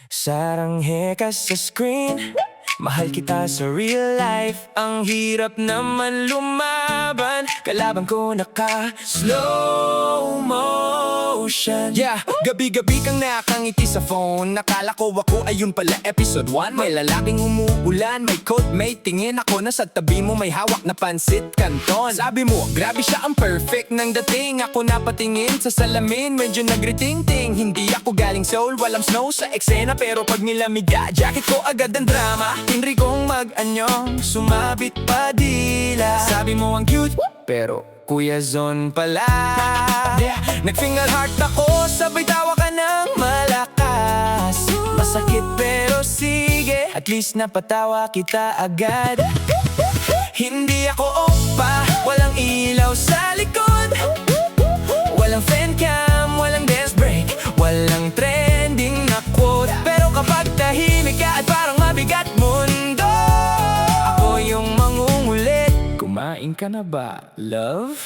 Saranghe ka sa screen, mahal kita sa real life. Ang hirap naman lumaban, kalaban ko naka-slow motion. Yeah, gabi-gabi kang nakangiti sa phone. Nakala ko ako ayun pala episode 1. May lalaking umuulan, may coat, may tingin. Ako na sa tabi mo, may hawak na pansit canton. Sabi mo, grabe siya ang perfect ng dating. Ako napatingin sa salamin, medyo nagriting-ting. Hindi ako galing Seoul, walang snow sa eksena. Pero pag nilamiga, jacket ko agad ang drama. Tinry kong mag-anyong, sumabit pa dila. Sabi mo ang cute, pero Kuya Zon pala. Nag-finger heart ako, sabay tawa ka ng malakas. Masakit pero sige, at least napatawa kita agad. Hindi ako oppa, walang ilaw sa likod. Walang fan cam, walang dance break, walang trending na quote. Pero kapag tahimik ka at parang mabigat mundo, ako yung mangungulit. Kumain ka na ba, love?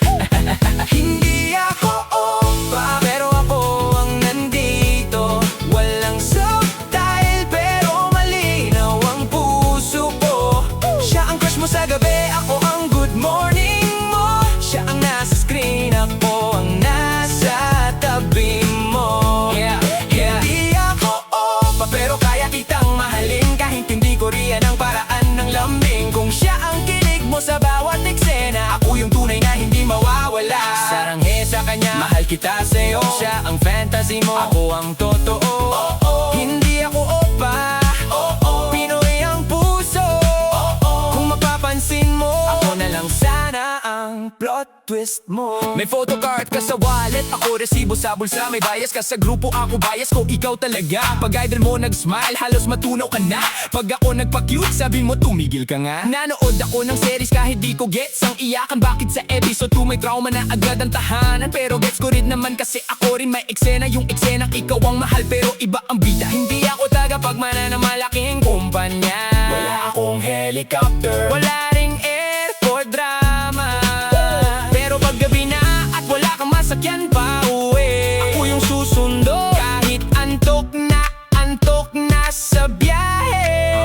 Hindi ako oppa, pero ako ang nandito. Walang subtitle, pero malinaw ang puso ko. Siya ang crush mo sa gabi, ako ang good morning mo. Siya ang nasa screen, ako ang nasa tabi mo. Hindi ako oppa, pero kaya kitang mahalin. Kahit hindi ko riyan ang paraan ng lambing. Kung siya ang kilig mo sa bawat eksena, ako yung tunay na hindi mawawala. Saranghe sa kanya, mahal kita sa'yo. Siya ang fantasy mo, ako ang totoo. Hindi ako oppa, Pinoy ang puso. Kung mapapansin mo, ako na lang sana ang plot twist mo. May photocard ka sa wallet, ako resibo sa bulsa. May bias ka sa grupo, ako bias ko, ikaw talaga. Pag idol mo nag-smile, halos matunaw ka na. Pag ako nagpa-cute, sabi mo tumigil ka nga. Nanood ako ng series kahit di ko gets ang iyakan. Bakit sa episode 2 may trauma na agad ang tahanan? Pero gets ko rin naman kasi ako rin may eksena. Yung eksenang ikaw ang mahal pero iba ang bida. Hindi ako tagapagmana ng malaking kumpanya. Wala akong helicopter, wala ring airport drama. Pero pag gabi na at wala kang masakyan pa uwi, ako yung susundo kahit antok na sa biyahe.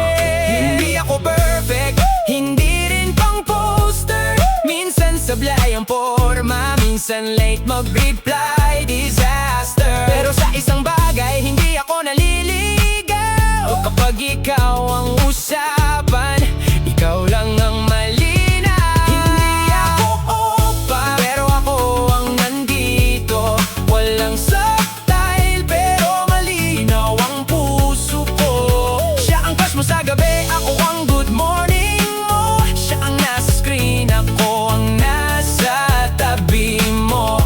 Hindi ako perfect, hindi rin pang poster. Minsan sablay ang forma, minsan late mag-reply, disaster. Pero sa isang bagay, hindi ako naliligaw. Kapag ikaw ang usapan, ikaw lang ang malinaw. Hindi ako oppa, pero ako ang nandito. Walang subtitle, pero malinaw ang puso ko. Siya ang crush mo sa gabi, ako ang good morning mo. Siya ang nasa screen, ako ang nasa tabi mo.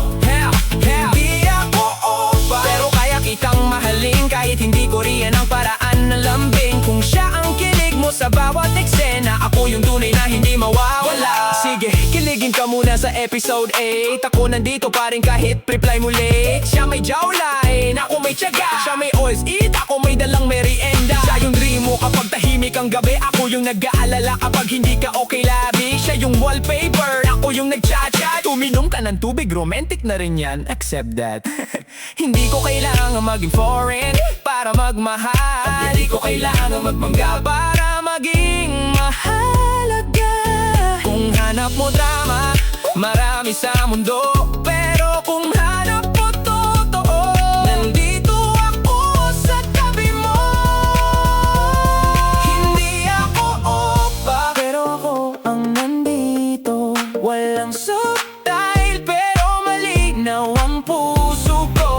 Hindi ako oppa, pero kaya kitang mahalin. Kahit hindi ko riyan ang paraan ng lambing. Kung siya ang kilig mo sa bawat eksena, ako yung tunay na hindi mawawala. Sige, kiligin ka muna sa episode 8. Ako nandito pa rin kahit reply mo late. Siya may jawline, ako may tiyaga. Siya may always eat, ako may dalang merienda. Siya yung dream mo kapag tahimik ang gabi, ako yung nag-aalala kapag hindi ka okay labi. Siya yung wallpaper, ako yung nag-chat-chat. Tuminom ka ng tubig, romantic na rin yan, accept that. Hindi ko kailangan maging foreign para magmahal. Hindi ko kailangan magmangga para maging mahalaga. Kung hanap mo drama, marami sa mundo. Pero kung hanap mo totoo, nandito ako sa tabi mo. Hindi ako oppa, pero ako ang nandito. Walang subtitle, pero malinaw ang puso ko.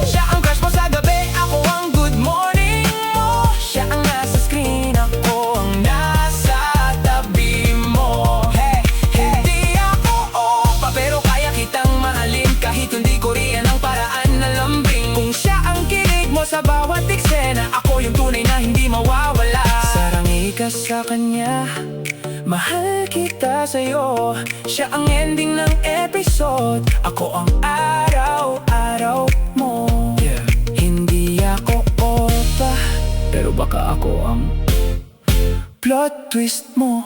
Siya ang crush mo sa gabi, ako ang good morning mo. Siya ang nasa screen, ako ang nasa tabi mo. Hindi ako oppa, pero kaya kitang mahalin. Kahit hindi ko riyan ang paraan na lambing. Kung siya ang kilig mo sa bawat eksena, ako yung tunay na hindi mawawala. Saranghe ka sa kanya, mahal kita sa'yo. Siya ang ending ng episode, ako ang araw-araw mo. Hindi ako oppa, pero baka ako ang plot twist mo.